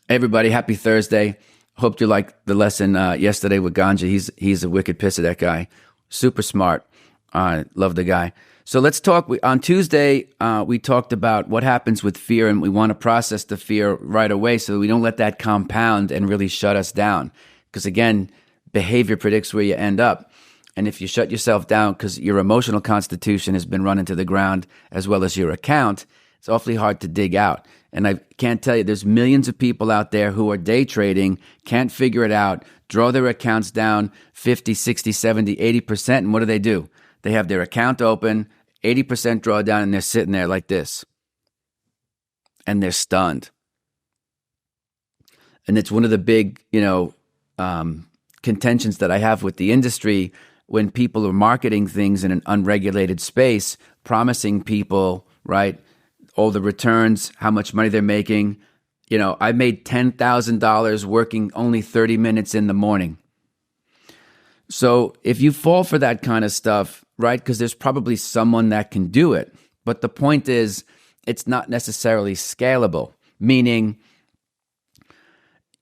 Hey everybody, happy Thursday. Hope you liked the lesson yesterday with Ganja. He's a wicked pisser, that guy. Super smart. Love the guy. So let's talk. On Tuesday, we talked about what happens with fear, and we want to process the fear right away so we don't let that compound and really shut us down. Because again, behavior predicts where you end up. And if you shut yourself down because your emotional constitution has been run into the ground as well as your account, it's awfully hard to dig out. And I can't tell you, there's millions of people out there who are day trading, can't figure it out, draw their accounts down 50, 60, 70, 80%. And what do? They have their account open, 80% drawdown, and they're sitting there like this. And they're stunned. And it's one of the big, contentions that I have with the industry when people are marketing things in an unregulated space, promising people, right, all the returns, how much money they're making. I made $10,000 working only 30 minutes in the morning. So if you fall for that kind of stuff, right, because there's probably someone that can do it. But the point is, it's not necessarily scalable, meaning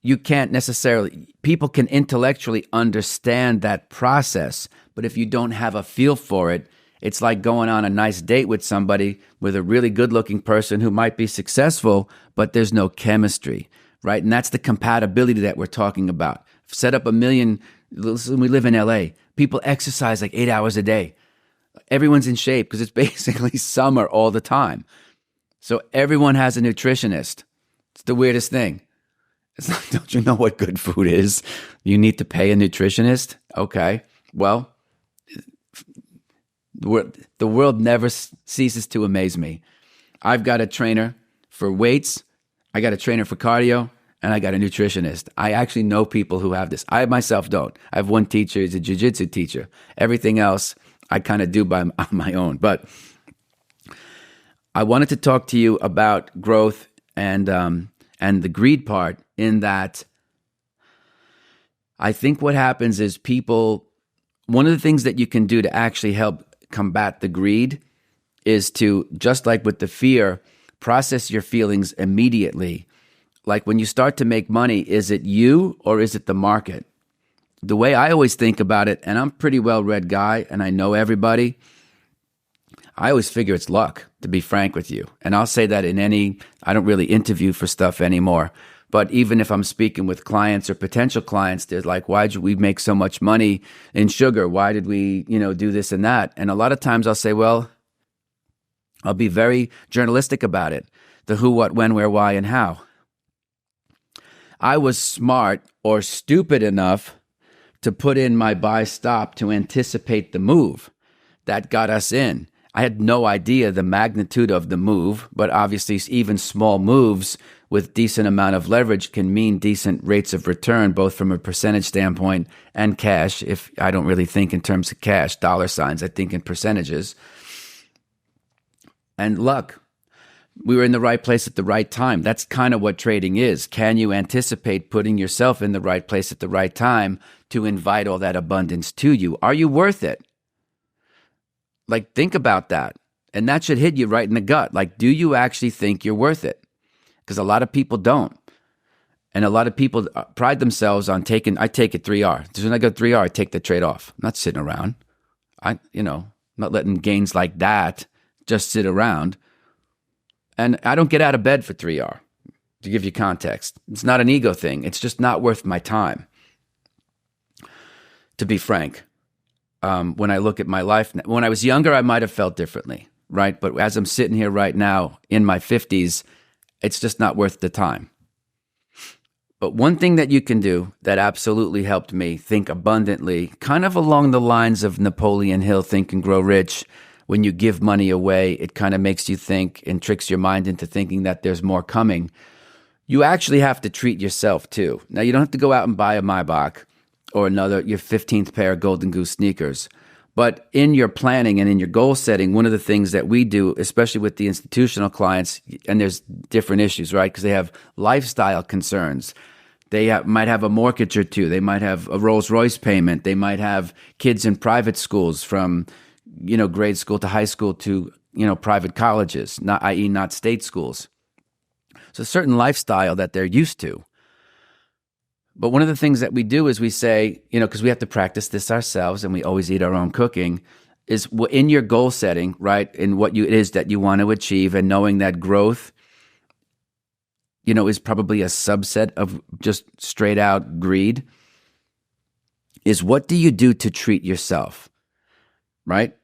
you can't necessarily, people can intellectually understand that process, but if you don't have a feel for it, it's like going on a nice date with somebody, with a really good-looking person who might be successful, but there's no chemistry, right? And that's the compatibility that we're talking about. Set up a million, listen, we live in LA. People exercise like 8 hours a day. Everyone's in shape because it's basically summer all the time. So everyone has a nutritionist. It's the weirdest thing. It's like, don't you know what good food is? You need to pay a nutritionist? Okay, well, the world never ceases to amaze me. I've got a trainer for weights, I got a trainer for cardio, and I got a nutritionist. I actually know people who have this. I myself don't. I have one teacher, he's a jiu-jitsu teacher. Everything else I kind of do on my own. But I wanted to talk to you about growth and the greed part, in that I think what happens is people, one of the things that you can do to actually help combat the greed is to, just like with the fear, process your feelings immediately. Like when you start to make money, is it you or is it the market? The way I always think about it, and I'm a pretty well-read guy and I know everybody, I always figure it's luck, to be frank with you. And I'll say that I don't really interview for stuff anymore. But even if I'm speaking with clients or potential clients, they're like, why did we make so much money in sugar? Why did we, do this and that? And a lot of times I'll say, well, I'll be very journalistic about it. The who, what, when, where, why, and how. I was smart or stupid enough to put in my buy stop to anticipate the move that got us in. I had no idea the magnitude of the move, but obviously even small moves with decent amount of leverage can mean decent rates of return, both from a percentage standpoint and cash. If I don't really think in terms of cash, dollar signs, I think in percentages. And luck. We were in the right place at the right time. That's kind of what trading is. Can you anticipate putting yourself in the right place at the right time to invite all that abundance to you? Are you worth it? Like, think about that. And that should hit you right in the gut. Like, do you actually think you're worth it? Because a lot of people don't. And a lot of people pride themselves on I take it 3R. As soon as I go 3R, I take the trade off. I'm not sitting around. I'm not letting gains like that just sit around. And I don't get out of bed for 3R, to give you context. It's not an ego thing. It's just not worth my time, to be frank. When I look at my life, when I was younger, I might have felt differently, right? But as I'm sitting here right now in my 50s, it's just not worth the time. But one thing that you can do that absolutely helped me think abundantly, kind of along the lines of Napoleon Hill, Think and Grow Rich, when you give money away, it kind of makes you think and tricks your mind into thinking that there's more coming. You actually have to treat yourself too. Now, you don't have to go out and buy a Maybach or your 15th pair of Golden Goose sneakers. But in your planning and in your goal setting, one of the things that we do, especially with the institutional clients, and there's different issues, right? Because they have lifestyle concerns. They might have a mortgage or two. They might have a Rolls Royce payment. They might have kids in private schools from, grade school to high school to, private colleges, i.e. not state schools. So a certain lifestyle that they're used to. But one of the things that we do is we say, because we have to practice this ourselves and we always eat our own cooking, is in your goal setting, right? In what it is that you want to achieve, and knowing that growth, is probably a subset of just straight out greed, is what do you do to treat yourself, right?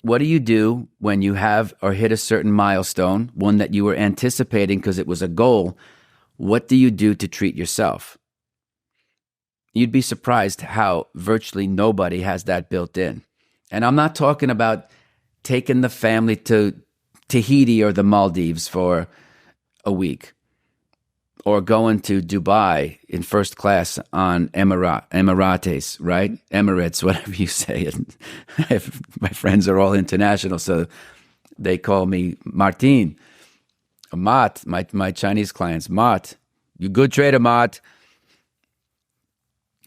What do you do when you have or hit a certain milestone, one that you were anticipating because it was a goal? What do you do to treat yourself? You'd be surprised how virtually nobody has that built in. And I'm not talking about taking the family to Tahiti or the Maldives for a week, or going to Dubai in first class on Emirates, right? Emirates, whatever you say it. My friends are all international, so they call me Martin. Mat, my Chinese clients, Mat. You good trader, Mat.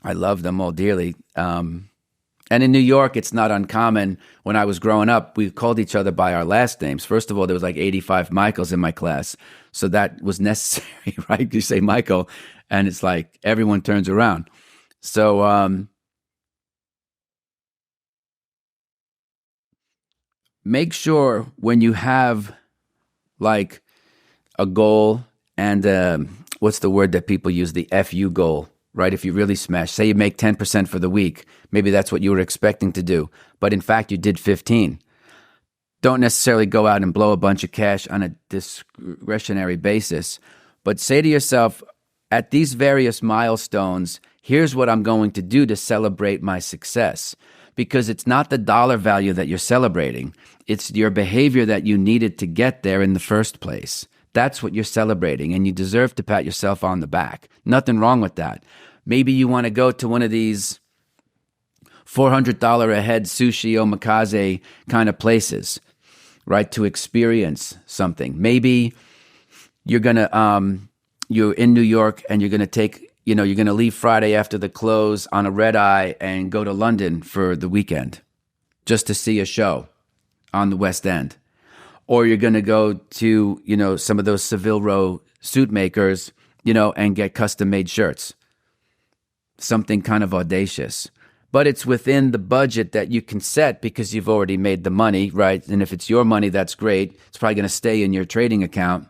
I love them all dearly. And in New York, it's not uncommon. When I was growing up, we called each other by our last names. First of all, there was like 85 Michaels in my class. So that was necessary, right? You say Michael, and it's like everyone turns around. So make sure when you have like a goal and what's the word that people use? The FU goal, right? If you really smash, say you make 10% for the week, maybe that's what you were expecting to do, but in fact you did 15. Don't necessarily go out and blow a bunch of cash on a discretionary basis, but say to yourself, at these various milestones, here's what I'm going to do to celebrate my success. Because it's not the dollar value that you're celebrating. It's your behavior that you needed to get there in the first place. That's what you're celebrating, and you deserve to pat yourself on the back. Nothing wrong with that. Maybe you want to go to one of these $400 a head sushi omakase kind of places, right, to experience something. Maybe you're you're in New York and you're gonna take, you're gonna leave Friday after the close on a red eye and go to London for the weekend just to see a show on the West End. Or you're going to go to, some of those Seville Row suit makers, and get custom made shirts. Something kind of audacious. But it's within the budget that you can set because you've already made the money, right? And if it's your money, that's great. It's probably going to stay in your trading account.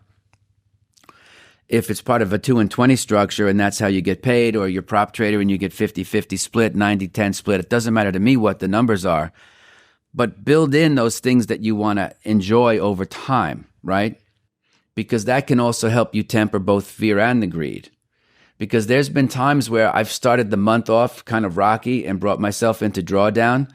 If it's part of a 2 and 20 structure and that's how you get paid, or you're prop trader and you get 50-50 split, 90-10 split, it doesn't matter to me what the numbers are. But build in those things that you want to enjoy over time, right? Because that can also help you temper both fear and the greed. Because there's been times where I've started the month off kind of rocky and brought myself into drawdown,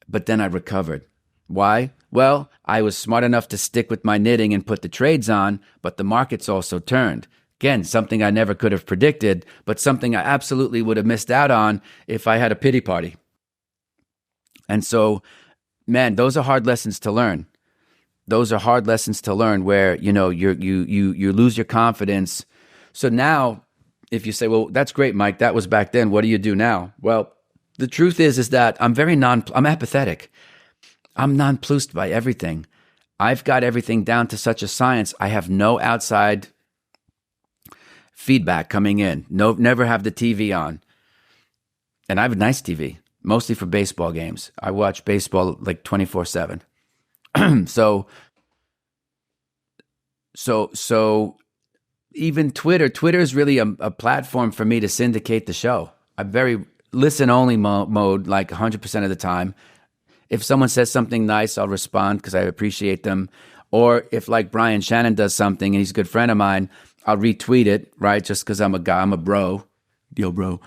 but then I recovered. Why? Well, I was smart enough to stick with my knitting and put the trades on, but the markets also turned. Again, something I never could have predicted, but something I absolutely would have missed out on if I had a pity party. And so, man, those are hard lessons to learn. Those are hard lessons to learn where, you lose your confidence. So now, if you say, well, that's great, Mike, that was back then, what do you do now? Well, the truth is that I'm apathetic. I'm nonplussed by everything. I've got everything down to such a science. I have no outside feedback coming in. Never have the TV on. And I have a nice TV. Mostly for baseball games. I watch baseball like 24/7. So even Twitter is really a platform for me to syndicate the show. I'm very listen-only mode like 100% of the time. If someone says something nice, I'll respond because I appreciate them. Or if like Brian Shannon does something and he's a good friend of mine, I'll retweet it, right? Just because I'm a guy, I'm a bro. Yo, bro.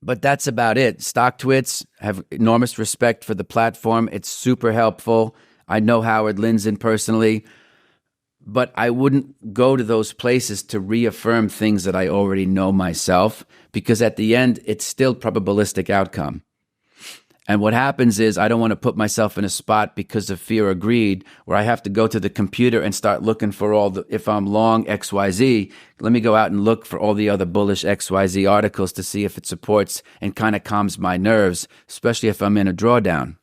But that's about it. Stock Twits, have enormous respect for the platform. It's super helpful. I know Howard Lindzen personally, but I wouldn't go to those places to reaffirm things that I already know myself, because at the end, it's still probabilistic outcome. And what happens is I don't want to put myself in a spot because of fear or greed where I have to go to the computer and start looking for if I'm long XYZ, let me go out and look for all the other bullish XYZ articles to see if it supports and kind of calms my nerves, especially if I'm in a drawdown.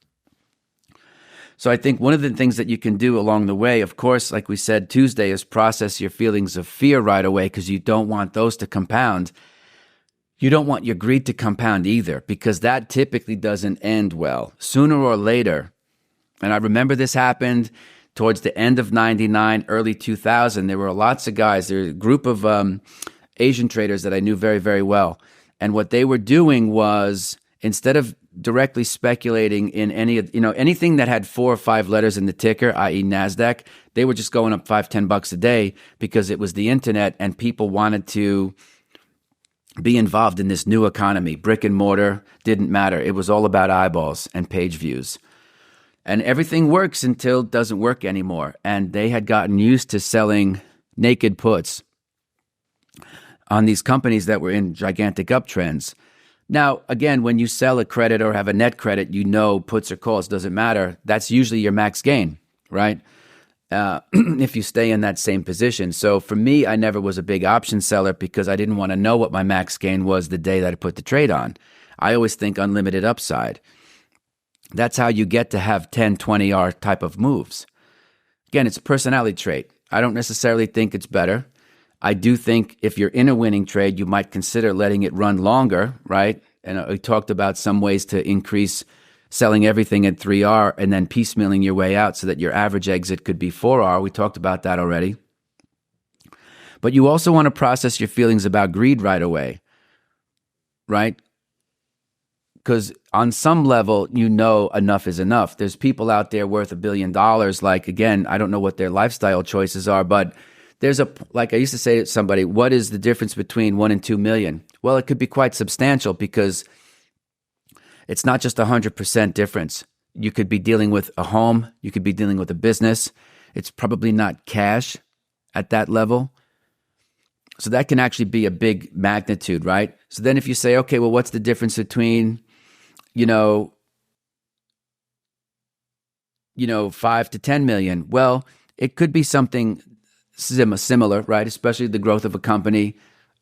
So I think one of the things that you can do along the way, of course, like we said Tuesday, is process your feelings of fear right away, because you don't want those to compound. You don't want your greed to compound either, because that typically doesn't end well. Sooner or later, and I remember this happened towards the end of 99, early 2000, there were lots of guys, there were a group of Asian traders that I knew very, very well. And what they were doing was, instead of directly speculating in anything that had 4 or 5 letters in the ticker, i.e. NASDAQ, they were just going up $5-10 a day because it was the internet and people wanted to be involved in this new economy. Brick and mortar didn't matter. It was all about eyeballs and page views. And everything works until it doesn't work anymore. And they had gotten used to selling naked puts on these companies that were in gigantic uptrends. Now, again, when you sell a credit or have a net credit, puts or calls, doesn't matter. That's usually your max gain, right? If you stay in that same position. So for me, I never was a big option seller because I didn't want to know what my max gain was the day that I put the trade on. I always think unlimited upside. That's how you get to have 10, 20R type of moves. Again, it's a personality trait. I don't necessarily think it's better. I do think if you're in a winning trade, you might consider letting it run longer, right? And we talked about some ways to increase selling everything at 3R and then piecemealing your way out so that your average exit could be 4R. We talked about that already. But you also want to process your feelings about greed right away, right? Because on some level, enough is enough. There's people out there worth $1 billion. Like, again, I don't know what their lifestyle choices are, but like I used to say to somebody, what is the difference between 1 and 2 million? Well, it could be quite substantial because it's not just 100% difference. You could be dealing with a home. You could be dealing with a business. It's probably not cash at that level. So that can actually be a big magnitude, right? So then if you say, okay, well, what's the difference between 5 to 10 million? Well, it could be something similar, right? Especially the growth of a company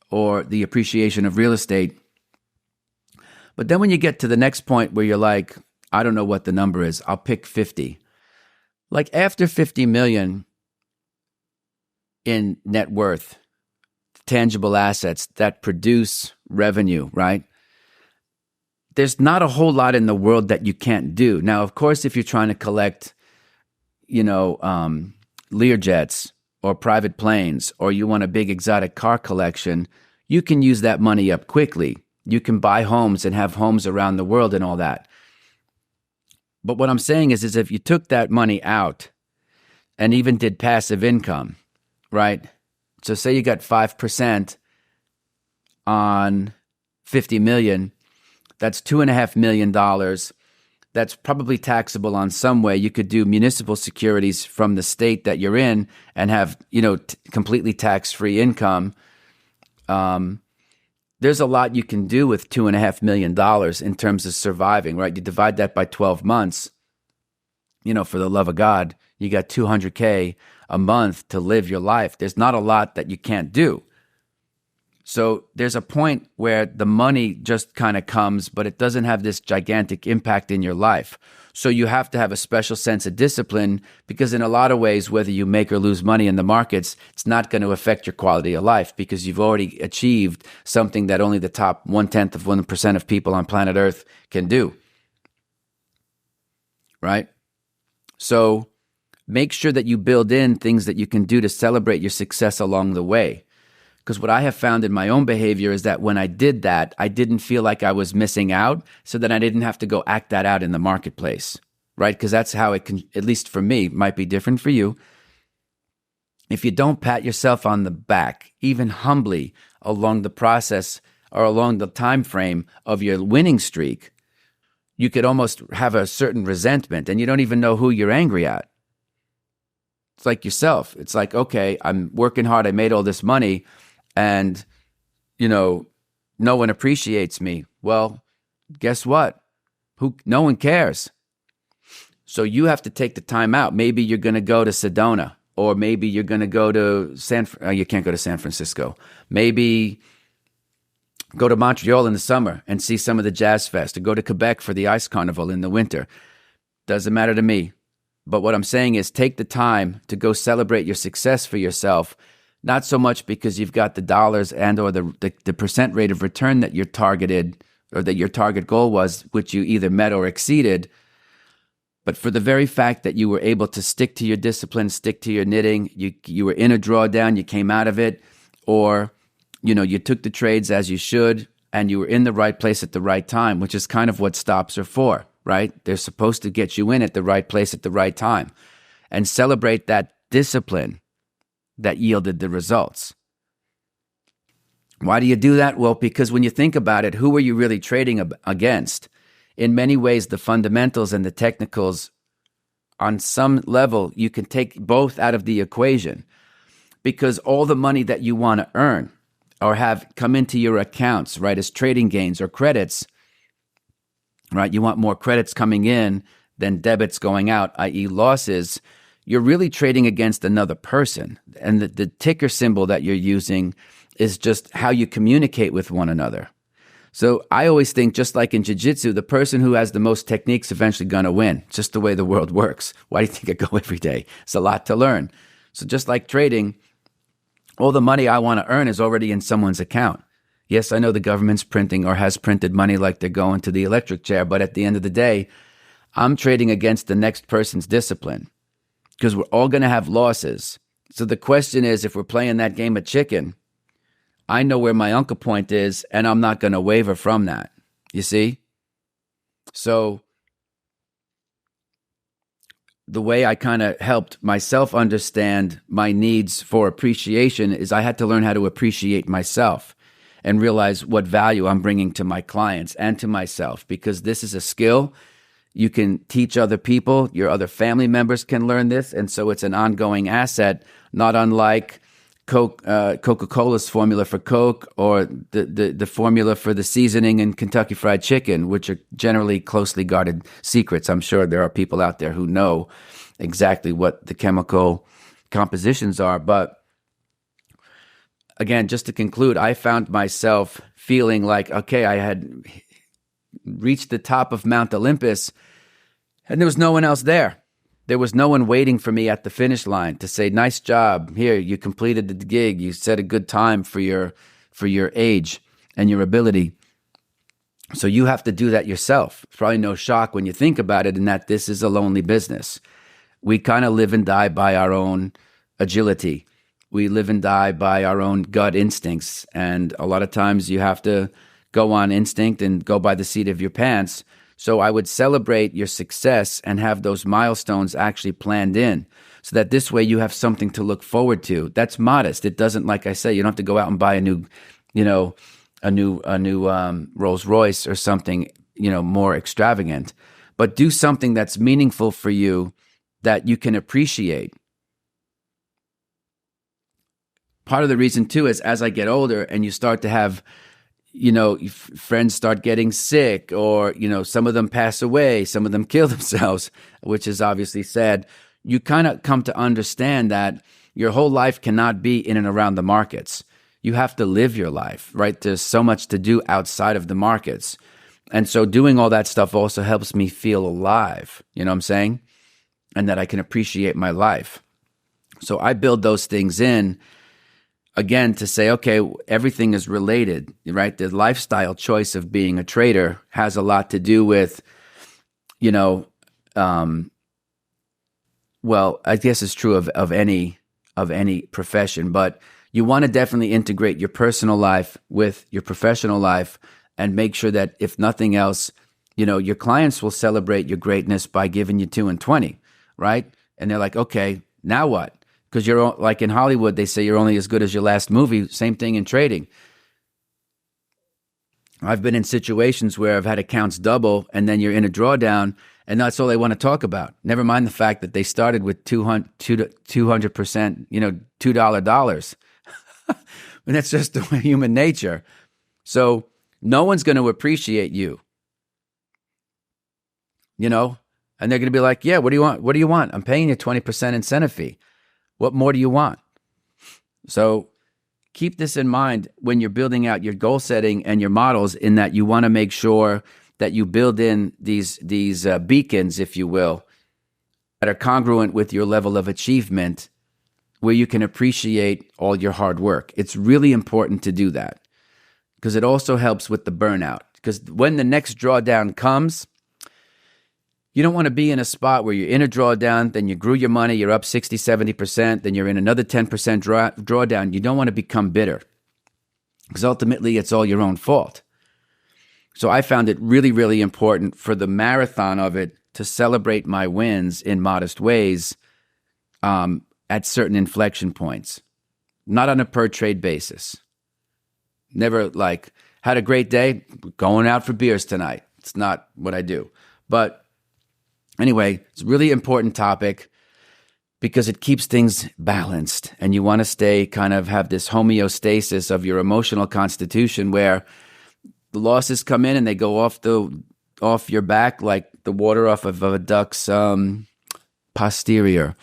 or the appreciation of real estate. But then when you get to the next point where you're like, I don't know what the number is, I'll pick 50. Like after 50 million in net worth, tangible assets that produce revenue, right? There's not a whole lot in the world that you can't do. Now, of course, if you're trying to collect, Learjets or private planes, or you want a big exotic car collection, you can use that money up quickly. You can buy homes and have homes around the world and all that. But what I'm saying is if you took that money out and even did passive income, right? So say you got 5% on 50 million, that's $2.5 million. That's probably taxable on some way. You could do municipal securities from the state that you're in and have, completely tax-free income. There's a lot you can do with $2.5 million in terms of surviving, right? You divide that by 12 months, for the love of God, you got $200K a month to live your life. There's not a lot that you can't do. So there's a point where the money just kind of comes, but it doesn't have this gigantic impact in your life. So you have to have a special sense of discipline because in a lot of ways, whether you make or lose money in the markets, it's not going to affect your quality of life because you've already achieved something that only the top 0.1% of people on planet Earth can do. Right? So make sure that you build in things that you can do to celebrate your success along the way. Because what I have found in my own behavior is that when I did that, I didn't feel like I was missing out, so that I didn't have to go act that out in the marketplace, right? Because that's how it can, at least for me, might be different for you. If you don't pat yourself on the back, even humbly, along the process or along the time frame of your winning streak, you could almost have a certain resentment, and you don't even know who you're angry at. It's like yourself. It's like, okay, I'm working hard, I made all this money, and, no one appreciates me. Well, guess what? No one cares. So you have to take the time out. Maybe you're going to go to Sedona, or maybe you're going to go to you can't go to San Francisco. Maybe go to Montreal in the summer and see some of the Jazz Fest, or go to Quebec for the Ice Carnival in the winter. Doesn't matter to me. But what I'm saying is take the time to go celebrate your success for yourself, not so much because you've got the dollars and or the percent rate of return that you're targeted or that your target goal was, which you either met or exceeded, but for the very fact that you were able to stick to your discipline, stick to your knitting, you were in a drawdown, you came out of it, or you took the trades as you should, and you were in the right place at the right time, which is kind of what stops are for, right? They're supposed to get you in at the right place at the right time, and celebrate that discipline that yielded the results. Why do you do that? Well, because when you think about it, who are you really trading against? In many ways, the fundamentals and the technicals, on some level, you can take both out of the equation, because all the money that you want to earn or have come into your accounts, right, as trading gains or credits, right? You want more credits coming in than debits going out, i.e. losses. You're really trading against another person. And the ticker symbol that you're using is just how you communicate with one another. So I always think, just like in jiu-jitsu, the person who has the most techniques eventually going to win. It's just the way the world works. Why do you think I go every day? It's a lot to learn. So just like trading, all the money I want to earn is already in someone's account. Yes, I know the government's printing or has printed money like they're going to the electric chair, but at the end of the day, I'm trading against the next person's discipline, because we're all going to have losses. So the question is, if we're playing that game of chicken, I know where my anchor point is, and I'm not going to waver from that. You see? So the way I kind of helped myself understand my needs for appreciation is I had to learn how to appreciate myself and realize what value I'm bringing to my clients and to myself, because this is a skill you can teach other people. Your other family members can learn this, and so it's an ongoing asset, not unlike Coca-Cola's formula for Coke, or the formula for the seasoning in Kentucky Fried Chicken, which are generally closely guarded secrets. I'm sure there are people out there who know exactly what the chemical compositions are. But again, just to conclude, I found myself feeling like, okay, I had reached the top of Mount Olympus, and there was no one else there. There was no one waiting for me at the finish line to say, nice job, here, you completed the gig, you set a good time for your age and your ability. So you have to do that yourself. It's probably no shock when you think about it, in that this is a lonely business. We kind of live and die by our own agility. We live and die by our own gut instincts. And a lot of times you have to go on instinct and go by the seat of your pants. So I would celebrate your success and have those milestones actually planned in, so that this way you have something to look forward to. That's modest. It doesn't, like I say, you don't have to go out and buy a new Rolls Royce or something, more extravagant, but do something that's meaningful for you that you can appreciate. Part of the reason too is, as I get older and you start to have, friends start getting sick, or, some of them pass away, some of them kill themselves, which is obviously sad. You kind of come to understand that your whole life cannot be in and around the markets. You have to live your life, right? There's so much to do outside of the markets. And so doing all that stuff also helps me feel alive, you know what I'm saying? And that I can appreciate my life. So I build those things in, again, to say, okay, everything is related, right? The lifestyle choice of being a trader has a lot to do with, well, I guess it's true of any profession, but you want to definitely integrate your personal life with your professional life, and make sure that, if nothing else, your clients will celebrate your greatness by giving you 2 and 20, right? And they're like, okay, now what? Because you're like in Hollywood, they say you're only as good as your last movie. Same thing in trading. I've been in situations where I've had accounts double, and then you're in a drawdown, and that's all they want to talk about. Never mind the fact that they started with 200%, $2 dollars. And that's just the human nature. So no one's going to appreciate you, and they're going to be like, yeah, what do you want? What do you want? I'm paying you 20% incentive fee. What more do you want? So keep this in mind when you're building out your goal setting and your models, in that you want to make sure that you build in these beacons, if you will, that are congruent with your level of achievement, where you can appreciate all your hard work. It's really important to do that because it also helps with the burnout. Because when the next drawdown comes, you don't want to be in a spot where you're in a drawdown, then you grew your money, you're up 60, 70%, then you're in another 10% drawdown. You don't want to become bitter because ultimately it's all your own fault. So I found it really, really important for the marathon of it to celebrate my wins in modest ways at certain inflection points, not on a per trade basis. Never like, had a great day, going out for beers tonight. It's not what I do. But anyway, it's a really important topic because it keeps things balanced, and you want to stay have this homeostasis of your emotional constitution where the losses come in and they go off your back like the water off of a duck's posterior.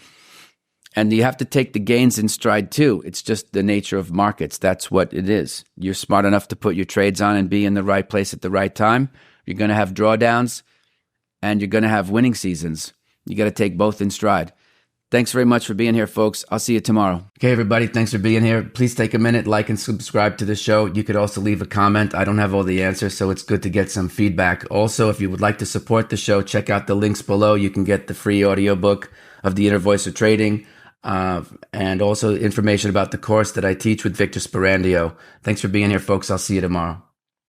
And you have to take the gains in stride too. It's just the nature of markets. That's what it is. You're smart enough to put your trades on and be in the right place at the right time. You're going to have drawdowns and you're going to have winning seasons. You got to take both in stride. Thanks very much for being here, folks. I'll see you tomorrow. Okay, everybody, thanks for being here. Please take a minute, like and subscribe to the show. You could also leave a comment. I don't have all the answers, so it's good to get some feedback. Also, if you would like to support the show, check out the links below. You can get the free audiobook of The Inner Voice of Trading, and also information about the course that I teach with Victor Sperandio. Thanks for being here, folks. I'll see you tomorrow.